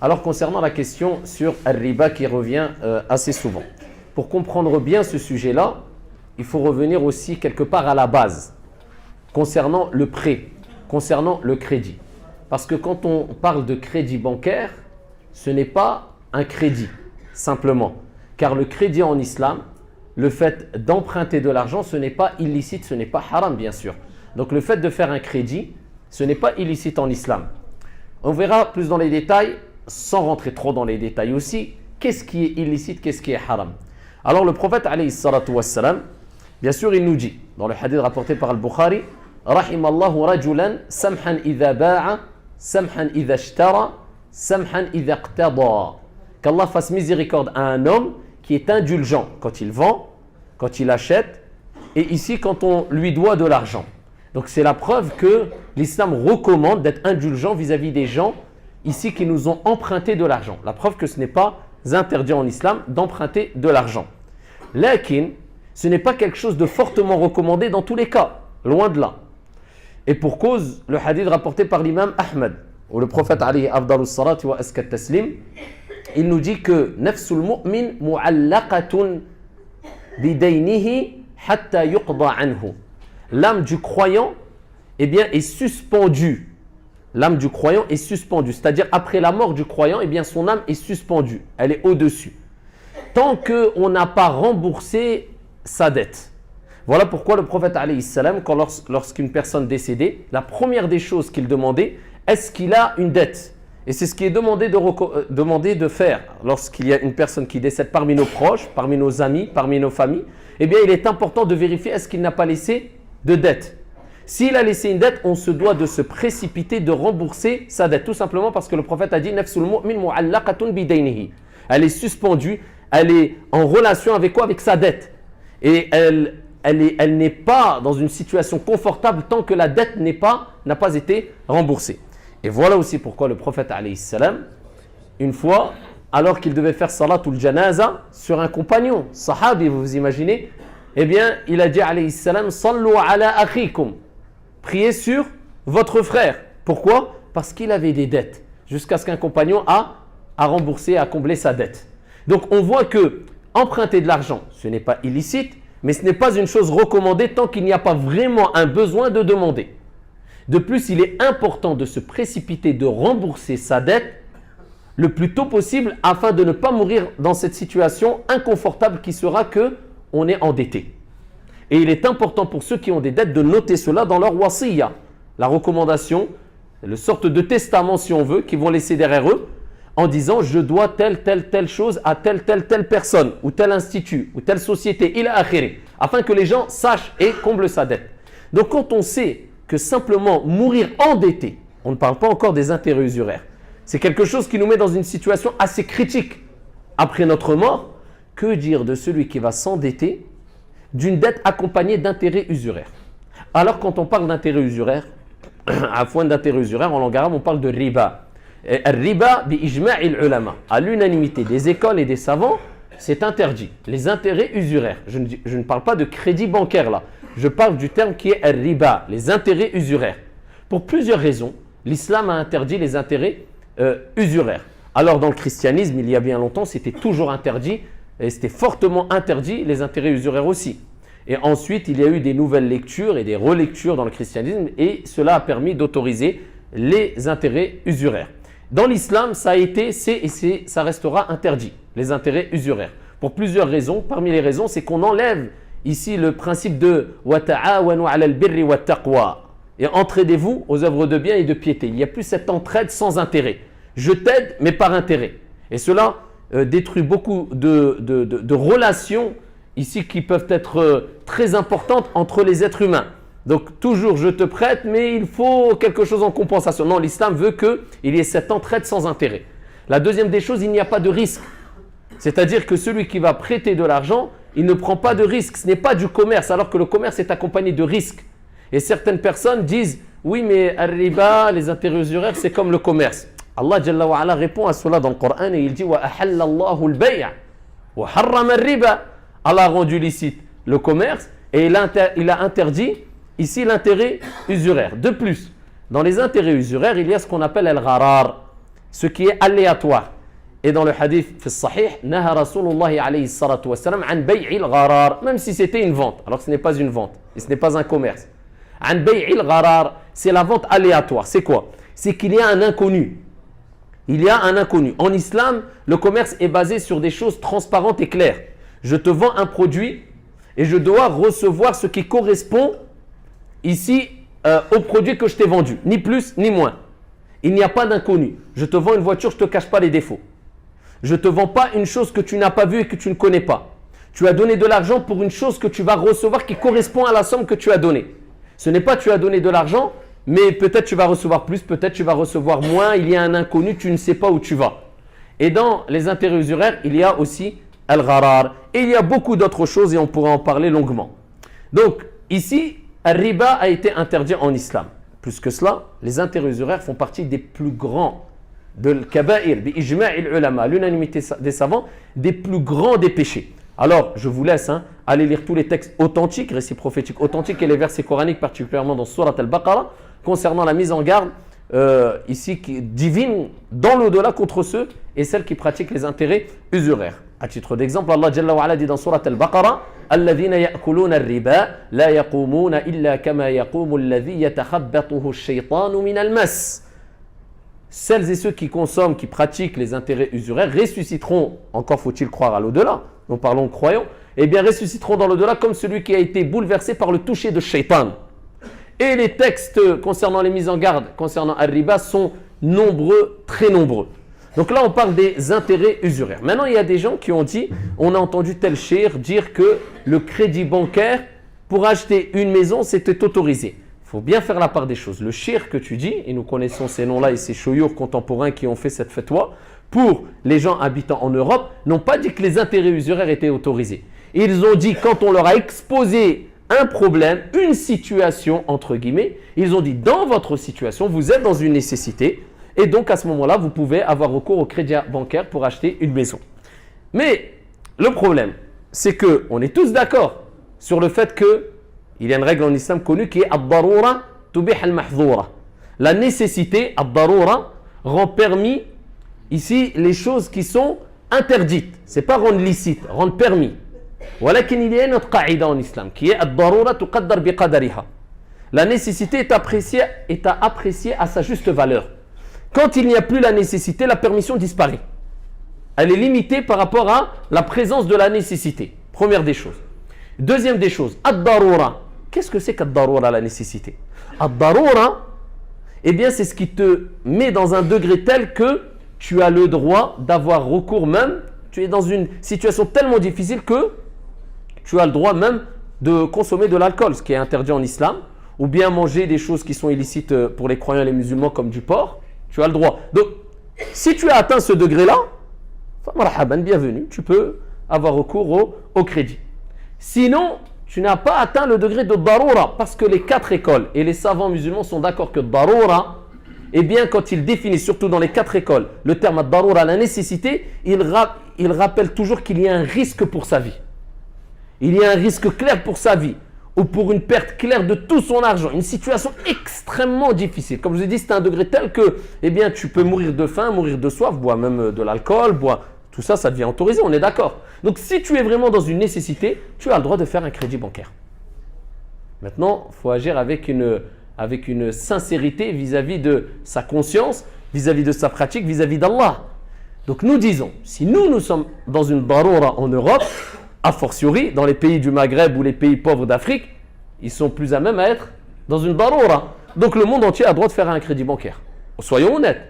Alors concernant la question sur al-riba qui revient assez souvent, pour comprendre bien ce sujet-là, il faut revenir aussi quelque part à la base, concernant le prêt, concernant le crédit. Parce que quand on parle de crédit bancaire, ce n'est pas un crédit, simplement. Car le crédit en islam, le fait d'emprunter de l'argent, ce n'est pas illicite, ce n'est pas haram, bien sûr. Donc le fait de faire un crédit, ce n'est pas illicite en islam. On verra plus dans les détails, sans rentrer trop dans les détails aussi, qu'est-ce qui est illicite, qu'est-ce qui est haram. Alors le prophète, alayhi salatu wassalam, bien sûr, il nous dit, dans le hadith rapporté par Al-Bukhari, « Rahimallahu rajulan samhan idha ba'a, samhan idha ishtara, samhan idha iqtada » Qu'Allah fasse miséricorde à un homme qui est indulgent quand il vend, quand il achète, et ici quand on lui doit de l'argent. Donc c'est la preuve que l'islam recommande d'être indulgent vis-à-vis des gens ici qui nous ont emprunté de l'argent. La preuve que ce n'est pas interdit en islam d'emprunter de l'argent. Lakin, ce n'est pas quelque chose de fortement recommandé dans tous les cas, loin de là. Et pour cause, le hadith rapporté par l'imam Ahmed, où le prophète alayhi afdalus salati wa askat taslim, il nous dit que nafsul mu'min mu'allaqatun bidaynihi hatta yuqda anhu. L'âme du croyant eh bien, est suspendue. L'âme du croyant est suspendue. C'est-à-dire, après la mort du croyant, eh bien, son âme est suspendue. Elle est au-dessus. Tant qu'on n'a pas remboursé sa dette. Voilà pourquoi le prophète, alayhi salam, lorsqu'une personne décédait, la première des choses qu'il demandait, est-ce qu'il a une dette? Et c'est ce qui est demandé de faire lorsqu'il y a une personne qui décède parmi nos proches, parmi nos amis, parmi nos familles. Eh bien, il est important de vérifier est-ce qu'il n'a pas laissé de dette. S'il a laissé une dette, on se doit de se précipiter de rembourser sa dette. Tout simplement parce que le prophète a dit « Nafsul mu'min mu'allaqatun bidaynihi » Elle est suspendue, elle est en relation avec quoi? Avec sa dette. Et elle n'est pas dans une situation confortable tant que la dette n'a pas été remboursée. Et voilà aussi pourquoi le prophète, alayhi salam, une fois, alors qu'il devait faire salatul janaza sur un compagnon, sahabi, vous imaginez, eh bien, il a dit, alayhi salam, sallu ala akhikum. Priez sur votre frère. Pourquoi? Parce qu'il avait des dettes, jusqu'à ce qu'un compagnon a remboursé, a comblé sa dette. Donc, on voit que emprunter de l'argent, ce n'est pas illicite, mais ce n'est pas une chose recommandée tant qu'il n'y a pas vraiment un besoin de demander. De plus, il est important de se précipiter de rembourser sa dette le plus tôt possible afin de ne pas mourir dans cette situation inconfortable qui sera qu'on est endetté. Et il est important pour ceux qui ont des dettes de noter cela dans leur wasiyya, la recommandation, le sorte de testament si on veut, qu'ils vont laisser derrière eux en disant je dois telle chose à telle personne ou tel institut ou telle société, ila akhiri, afin que les gens sachent et comblent sa dette. Donc quand on sait que simplement mourir endetté, on ne parle pas encore des intérêts usuraires, c'est quelque chose qui nous met dans une situation assez critique après notre mort, que dire de celui qui va s'endetter d'une dette accompagnée d'intérêts usuraires? Alors quand on parle d'intérêts usuraires, à point d'intérêts usuraires, en langue arabe, on parle de riba. Riba bi ijma'il ulama. À l'unanimité des écoles et des savants, c'est interdit. Les intérêts usuraires. Je ne parle pas de crédit bancaire là. Je parle du terme qui est riba, les intérêts usuraires. Pour plusieurs raisons, l'islam a interdit les intérêts usuraires. Alors dans le christianisme, il y a bien longtemps, c'était toujours interdit, et c'était fortement interdit les intérêts usuraires aussi. Et ensuite, il y a eu des nouvelles lectures et des relectures dans le christianisme, et cela a permis d'autoriser les intérêts usuraires. Dans l'islam, ça a été, ça restera interdit, les intérêts usuraires. Pour plusieurs raisons. Parmi les raisons, c'est qu'on enlève ici le principe de « wa ta'awanu 'ala al-birri wa taqwa » et entraidez-vous aux œuvres de bien et de piété. Il n'y a plus cette entraide sans intérêt. Je t'aide, mais par intérêt. Et cela détruit beaucoup de relations ici qui peuvent être très importantes entre les êtres humains. Donc toujours je te prête, mais il faut quelque chose en compensation. Non, l'islam veut qu'il y ait cette entraide sans intérêt. La deuxième des choses, il n'y a pas de risque. C'est-à-dire que celui qui va prêter de l'argent, il ne prend pas de risque. Ce n'est pas du commerce, alors que le commerce est accompagné de risques. Et certaines personnes disent, oui, mais al-riba, les intérêts usuraires, c'est comme le commerce. Allah Jalla wa Ala répond à cela dans le Coran et il dit, wa ahalla Allahu al-bay'a wa harrama al-riba. Allah a rendu licite le commerce et il a interdit ici l'intérêt usuraire. De plus, dans les intérêts usuraires, il y a ce qu'on appelle al-gharar. ce qui est aléatoire. Et dans le hadith fi sahih, naha Rasulullah alayhi salatu wa salam an bay'il gharar, même si c'était une vente, alors que ce n'est pas une vente, et ce n'est pas un commerce. An bay'il gharar, c'est la vente aléatoire. C'est quoi? C'est qu'il y a un inconnu. Il y a un inconnu. En islam, le commerce est basé sur des choses transparentes et claires. Je te vends un produit et je dois recevoir ce qui correspond ici au produit que je t'ai vendu, ni plus ni moins. Il n'y a pas d'inconnu. Je te vends une voiture, je ne te cache pas les défauts. Je ne te vends pas une chose que tu n'as pas vue et que tu ne connais pas. Tu as donné de l'argent pour une chose que tu vas recevoir qui correspond à la somme que tu as donnée. Ce n'est pas tu as donné de l'argent, mais peut-être tu vas recevoir plus, peut-être tu vas recevoir moins. Il y a un inconnu, tu ne sais pas où tu vas. Et dans les intérêts usuraires, il y a aussi al-gharar. Et il y a beaucoup d'autres choses et on pourra en parler longuement. Donc ici, al-riba a été interdit en islam. Plus que cela, les intérêts usuraires font partie des plus grands de l'kabaïr, bi ijma'il ulama, l'unanimité des savants, des plus grands des péchés. Alors, je vous laisse aller lire tous les textes authentiques, récits prophétiques authentiques et les versets coraniques, particulièrement dans Surat al-Baqarah, concernant la mise en garde ici divine dans l'au-delà contre ceux et celles qui pratiquent les intérêts usuraires. À titre d'exemple, Allah Jalla wa Ala dit dans Surat al-Baqarah: الذين يأكلون الربا لا يقومون إلا كما يقوم الذي يتخبطه الشيطان من المس. Celles et ceux qui consomment, qui pratiquent les intérêts usuraires ressusciteront, encore faut-il croire à l'au-delà, nous parlons croyants, eh bien ressusciteront dans l'au-delà comme celui qui a été bouleversé par le toucher de Shaitan. Et les textes concernant les mises en garde, concernant al-riba, sont nombreux, très nombreux. Donc là, on parle des intérêts usuraires. Maintenant, il y a des gens qui ont dit, on a entendu tel cheikh dire que le crédit bancaire pour acheter une maison, c'était autorisé. Il faut bien faire la part des choses. Le cheikh que tu dis, et nous connaissons ces noms-là et ces choyours contemporains qui ont fait cette fatwa, pour les gens habitant en Europe, n'ont pas dit que les intérêts usuraires étaient autorisés. Ils ont dit, quand on leur a exposé un problème, une situation, entre guillemets, ils ont dit, dans votre situation, vous êtes dans une nécessité, et donc à ce moment-là, vous pouvez avoir recours au crédit bancaire pour acheter une maison. Mais le problème, c'est qu'on est tous d'accord sur le fait qu'il y a une règle en islam connue qui est « ad-darura tubih al-mahdhura ». La nécessité, ad-darura, rend permis ici les choses qui sont interdites. Ce n'est pas rendre licite, rendre permis. ولكن il y a une autre qaïda en islam qui est « ad-darura tuqaddar biqadariha ». La nécessité est à apprécier à sa juste valeur. Quand il n'y a plus la nécessité, la permission disparaît. Elle est limitée par rapport à la présence de la nécessité. Première des choses. Deuxième des choses, ad-darura. Qu'est-ce que c'est qu'ad-darura, la nécessité? Ad-darura, eh bien, c'est ce qui te met dans un degré tel que tu as le droit d'avoir recours même. Tu es dans une situation tellement difficile que tu as le droit même de consommer de l'alcool, ce qui est interdit en islam, ou bien manger des choses qui sont illicites pour les croyants et les musulmans comme du porc. Tu as le droit. Donc, si tu as atteint ce degré-là, bienvenue, tu peux avoir recours au crédit. Sinon, tu n'as pas atteint le degré de darura, parce que les 4 écoles et les savants musulmans sont d'accord que darura, eh bien, quand ils définissent, surtout dans les 4 écoles, le terme darura, la nécessité, ils rappellent toujours qu'il y a un risque pour sa vie. Il y a un risque clair pour sa vie, ou pour une perte claire de tout son argent, une situation extrêmement difficile. Comme je vous ai dit, c'est un degré tel que, eh bien, tu peux mourir de faim, mourir de soif, boire même de l'alcool, boire, tout ça, ça devient autorisé, on est d'accord. Donc, si tu es vraiment dans une nécessité, tu as le droit de faire un crédit bancaire. Maintenant, il faut agir avec une sincérité vis-à-vis de sa conscience, vis-à-vis de sa pratique, vis-à-vis d'Allah. Donc, nous disons, si nous sommes dans une darura en Europe, a fortiori, dans les pays du Maghreb ou les pays pauvres d'Afrique, ils sont plus à même à être dans une darura. Donc le monde entier a le droit de faire un crédit bancaire. Soyons honnêtes.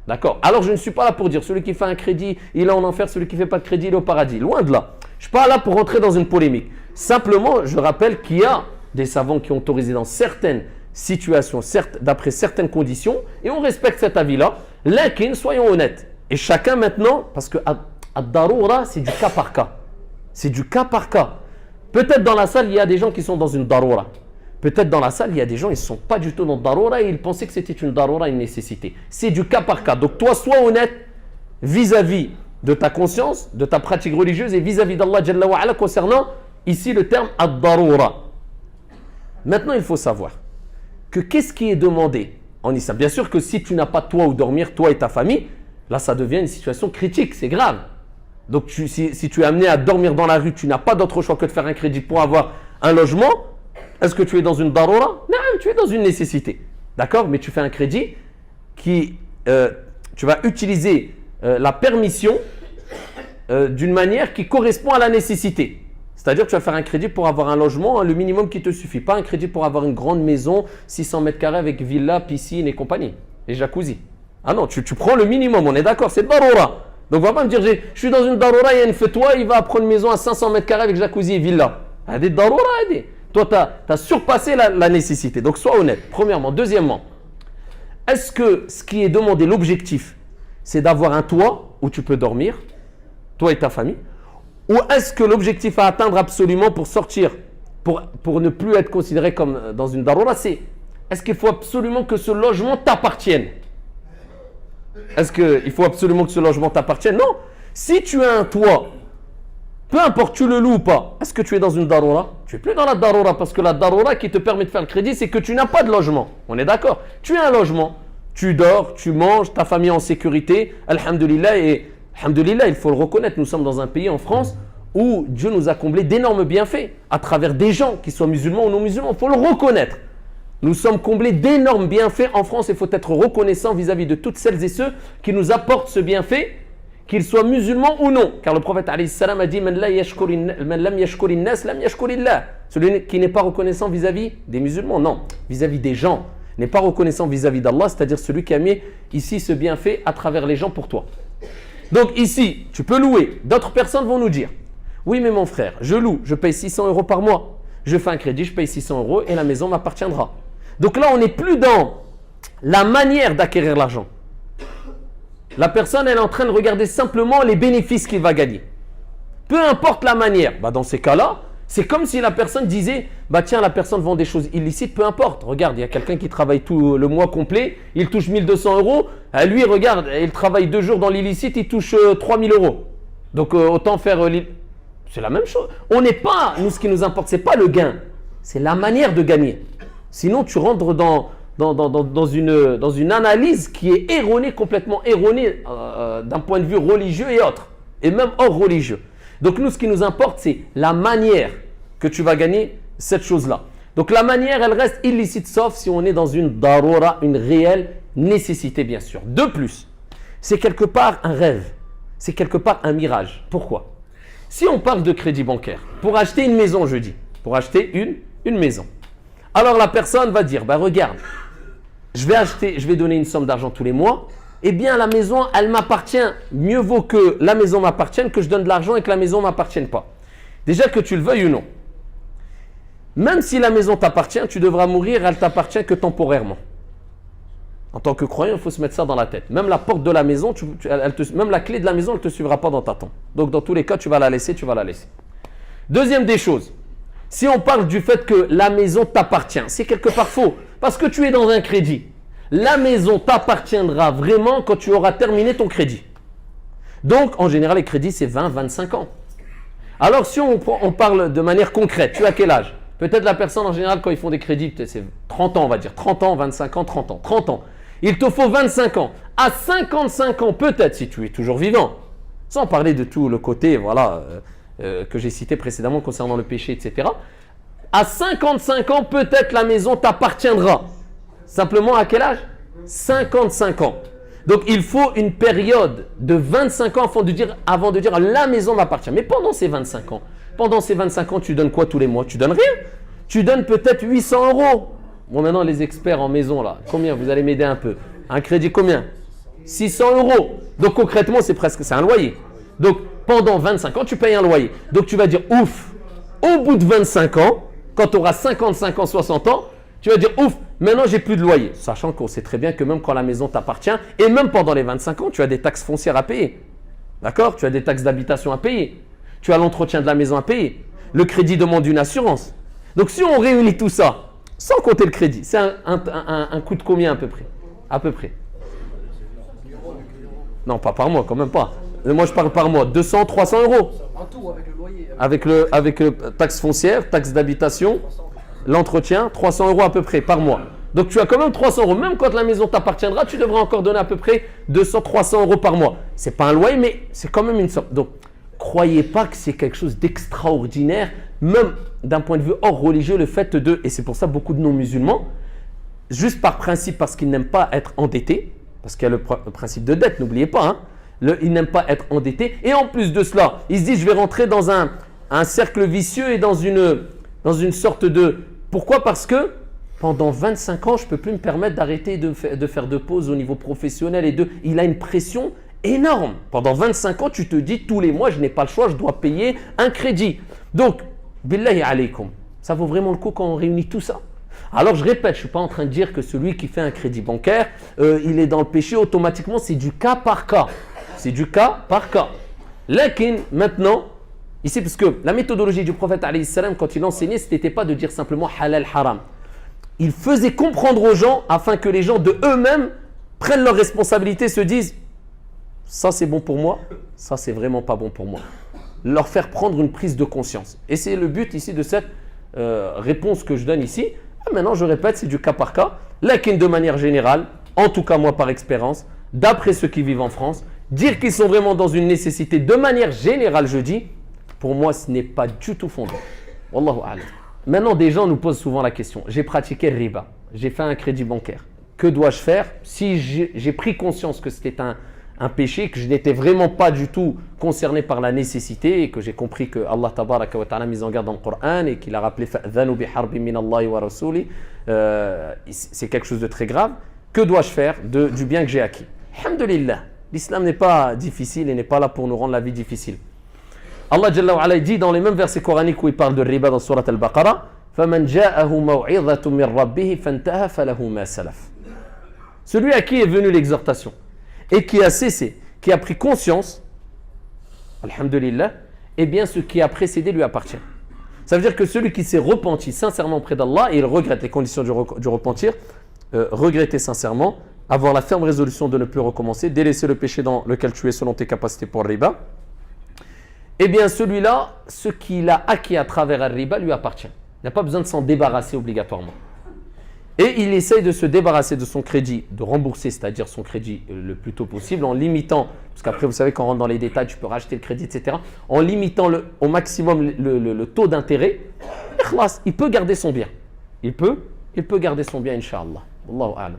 D'accord? Alors je ne suis pas là pour dire celui qui fait un crédit, il est en enfer, celui qui ne fait pas de crédit, il est au paradis. Loin de là. Je ne suis pas là pour rentrer dans une polémique. Simplement, je rappelle qu'il y a des savants qui ont autorisé dans certaines situations, certes, d'après certaines conditions, et on respecte cet avis-là. Lakin, soyons honnêtes. Et chacun maintenant, parce que ad-darura, c'est du cas par cas. C'est du cas par cas. Peut-être dans la salle, il y a des gens qui sont dans une darura. Peut-être dans la salle, il y a des gens qui ne sont pas du tout dans darura et ils pensaient que c'était une darura, une nécessité. C'est du cas par cas. Donc toi, sois honnête vis-à-vis de ta conscience, de ta pratique religieuse et vis-à-vis d'Allah Jalla wa Ala concernant ici le terme ad-darura. Maintenant, il faut savoir que qu'est-ce qui est demandé en islam? Bien sûr que si tu n'as pas toi où dormir, toi et ta famille, Là, ça devient une situation critique, c'est grave. Donc, si tu es amené à dormir dans la rue, tu n'as pas d'autre choix que de faire un crédit pour avoir un logement, est-ce que tu es dans une darura? Non, tu es dans une nécessité. D'accord? Mais tu fais un crédit qui, tu vas utiliser la permission d'une manière qui correspond à la nécessité. C'est-à-dire que tu vas faire un crédit pour avoir un logement, le minimum qui te suffit. Pas un crédit pour avoir une grande maison, 600 mètres carrés avec villa, piscine et compagnie, et jacuzzi. Ah non, tu prends le minimum, on est d'accord, c'est darura. Donc, on va pas me dire, je suis dans une darura, il y a une fetwa, il va prendre une maison à 500 mètres carrés avec jacuzzi et villa. Des darura, toi, tu as surpassé la nécessité. Donc, sois honnête, premièrement. Deuxièmement, est-ce que ce qui est demandé, l'objectif, c'est d'avoir un toit où tu peux dormir, toi et ta famille, ou est-ce que l'objectif à atteindre absolument pour sortir, pour ne plus être considéré comme dans une darura, c'est est-ce qu'il faut absolument que ce logement t'appartienne? Est-ce qu'il faut absolument que ce logement t'appartienne? Non. Si tu as un toit, peu importe tu le loues ou pas, est-ce que tu es dans une darura? Tu n'es plus dans la darura parce que la darura qui te permet de faire le crédit, c'est que tu n'as pas de logement. On est d'accord? Tu as un logement, tu dors, tu manges, ta famille est en sécurité, alhamdoulilah, et alhamdoulilah, il faut le reconnaître, nous sommes dans un pays en France où Dieu nous a comblé d'énormes bienfaits à travers des gens, qu'ils soient musulmans ou non musulmans, il faut le reconnaître. Nous sommes comblés d'énormes bienfaits en France et il faut être reconnaissant vis-à-vis de toutes celles et ceux qui nous apportent ce bienfait, qu'ils soient musulmans ou non. Car le prophète a dit celui qui n'est pas reconnaissant vis-à-vis des musulmans, non, vis-à-vis des gens, n'est pas reconnaissant vis-à-vis d'Allah, c'est-à-dire celui qui a mis ici ce bienfait à travers les gens pour toi. Donc ici, tu peux louer. D'autres personnes vont nous dire, oui mais mon frère, je loue, je paye 600 € par mois. Je fais un crédit, je paye 600 € et la maison m'appartiendra. Donc là, on n'est plus dans la manière d'acquérir l'argent. La personne, elle est en train de regarder simplement les bénéfices qu'il va gagner. Peu importe la manière. Dans ces cas-là, c'est comme si la personne disait, tiens, la personne vend des choses illicites, peu importe. Regarde, il y a quelqu'un qui travaille tout le mois complet, il touche 1200 €. Lui, regarde, il travaille 2 jours dans l'illicite, il touche 3000 €. Donc, autant faire... c'est la même chose. On n'est pas... Nous, ce qui nous importe, ce n'est pas le gain. C'est la manière de gagner. Sinon, tu rentres dans une analyse qui est erronée, complètement erronée d'un point de vue religieux et autres. Et même hors religieux. Donc, nous, ce qui nous importe, c'est la manière que tu vas gagner cette chose-là. Donc, la manière, elle reste illicite, sauf si on est dans une darura, une réelle nécessité, bien sûr. De plus, c'est quelque part un rêve. C'est quelque part un mirage. Pourquoi? Si on parle de crédit bancaire, pour acheter une maison, je dis, pour acheter une maison. Alors la personne va dire, regarde, je vais donner une somme d'argent tous les mois, eh bien la maison, elle m'appartient. Mieux vaut que la maison m'appartienne que je donne de l'argent et que la maison ne m'appartienne pas. Déjà que tu le veuilles ou non. Même si la maison t'appartient, tu devras mourir, elle t'appartient que temporairement. En tant que croyant, il faut se mettre ça dans la tête. Même la porte de la maison, même la clé de la maison, elle ne te suivra pas dans ta tombe. Donc dans tous les cas, tu vas la laisser. Deuxième des choses, si on parle du fait que la maison t'appartient, c'est quelque part faux. Parce que tu es dans un crédit. La maison t'appartiendra vraiment quand tu auras terminé ton crédit. Donc en général, les crédits, c'est 20-25 ans. Alors si on parle de manière concrète, tu as quel âge? Peut-être la personne en général, quand ils font des crédits, c'est 30 ans, on va dire. 30 ans, 25 ans, 30 ans. 30 ans. Il te faut 25 ans. À 55 ans, peut-être, si tu es toujours vivant, sans parler de tout le côté que j'ai cité précédemment concernant le péché, etc. À 55 ans, peut-être la maison t'appartiendra. Simplement, à quel âge? 55 ans. Donc, il faut une période de 25 ans avant de dire la maison m'appartient. Mais pendant ces 25 ans, tu donnes quoi tous les mois? Tu donnes rien. Tu donnes peut-être 800 €. Bon, maintenant, les experts en maison, là, combien? Vous allez m'aider un peu. Un crédit, combien? 600 €. Donc, concrètement, c'est un loyer. Donc, pendant 25 ans, tu payes un loyer. Donc, tu vas dire, ouf, au bout de 25 ans, quand tu auras 55 ans, 60 ans, tu vas dire, ouf, maintenant, j'ai plus de loyer. Sachant qu'on sait très bien que même quand la maison t'appartient, et même pendant les 25 ans, tu as des taxes foncières à payer. D'accord? Tu as des taxes d'habitation à payer. Tu as l'entretien de la maison à payer. Le crédit demande une assurance. Donc, si on réunit tout ça, sans compter le crédit, c'est un coût de combien à peu près? À peu près. Non, pas par mois, quand même pas. Moi, je parle par mois. 200, 300 €. En tout, avec le loyer. Avec taxe foncière, taxe d'habitation, l'entretien, 300 € à peu près par mois. Donc tu as quand même 300 euros. Même quand la maison t'appartiendra, tu devras encore donner à peu près 200, 300 euros par mois. Ce n'est pas un loyer, mais c'est quand même une somme. Donc, croyez pas que c'est quelque chose d'extraordinaire, même d'un point de vue hors religieux, le fait de, et c'est pour ça beaucoup de non-musulmans, juste par principe, parce qu'ils n'aiment pas être endettés, parce qu'il y a le principe de dette, n'oubliez pas, hein, ils n'aiment pas être endettés, et en plus de cela, ils se disent, je vais rentrer dans un cercle vicieux et dans une sorte de... Pourquoi? Parce que pendant 25 ans, je ne peux plus me permettre d'arrêter de faire de pause au niveau professionnel il a une pression énorme. Pendant 25 ans, tu te dis tous les mois, je n'ai pas le choix, je dois payer un crédit. Donc, billahi alaykoum, ça vaut vraiment le coup quand on réunit tout ça? Alors, je répète, je ne suis pas en train de dire que celui qui fait un crédit bancaire, il est dans le péché automatiquement, c'est du cas par cas. C'est du cas par cas. Lakin, maintenant, ici, parce que la méthodologie du prophète, alayhi salam, quand il enseignait, ce n'était pas de dire simplement halal, haram. Il faisait comprendre aux gens afin que les gens de eux-mêmes prennent leurs responsabilités, se disent ça c'est bon pour moi, ça c'est vraiment pas bon pour moi. Leur faire prendre une prise de conscience. Et c'est le but ici de cette réponse que je donne ici. Maintenant je répète, c'est du cas par cas. Lakin de manière générale, en tout cas moi par expérience, d'après ceux qui vivent en France, dire qu'ils sont vraiment dans une nécessité de manière générale, je dis, pour moi ce n'est pas du tout fondé. Wallahu a'lam. Maintenant, des gens nous posent souvent la question. J'ai pratiqué le riba, j'ai fait un crédit bancaire. Que dois-je faire si j'ai pris conscience que c'était un péché, que je n'étais vraiment pas du tout concerné par la nécessité et que j'ai compris que Allah tabaraka wa ta'ala a mis en garde dans le Coran et qu'il a rappelé fa'dhanu bi harbin min Allah wa rasuli, c'est quelque chose de très grave. Que dois-je faire du bien que j'ai acquis? Alhamdulillah, l'islam n'est pas difficile et n'est pas là pour nous rendre la vie difficile. Allah Jalla wa Ala dit dans les mêmes versets coraniques où il parle de riba dans Surat Al-Baqarah, فَمَنْ جَاءَهُ مَوْعِظَةٌ مِّن رَبِّهِ فَانْتَهَى فَلَهُ مَا سَلَفَ. Celui à qui est venue l'exhortation et qui a cessé, qui a pris conscience, alhamdulillah, eh bien ce qui a précédé lui appartient. Ça veut dire que celui qui s'est repenti sincèrement auprès d'Allah et il regrette les conditions du repentir, regretter sincèrement, avoir la ferme résolution de ne plus recommencer, délaisser le péché dans lequel tu es selon tes capacités pour le riba, eh bien celui-là, ce qu'il a acquis à travers le riba lui appartient. Il n'a pas besoin de s'en débarrasser obligatoirement. Et il essaye de se débarrasser de son crédit, de rembourser, c'est-à-dire son crédit le plus tôt possible, en limitant, parce qu'après vous savez quand on rentre dans les détails, tu peux racheter le crédit, etc., en limitant au maximum le taux d'intérêt, il peut garder son bien. Il peut garder son bien, Inch'Allah. Wallahu a'lam.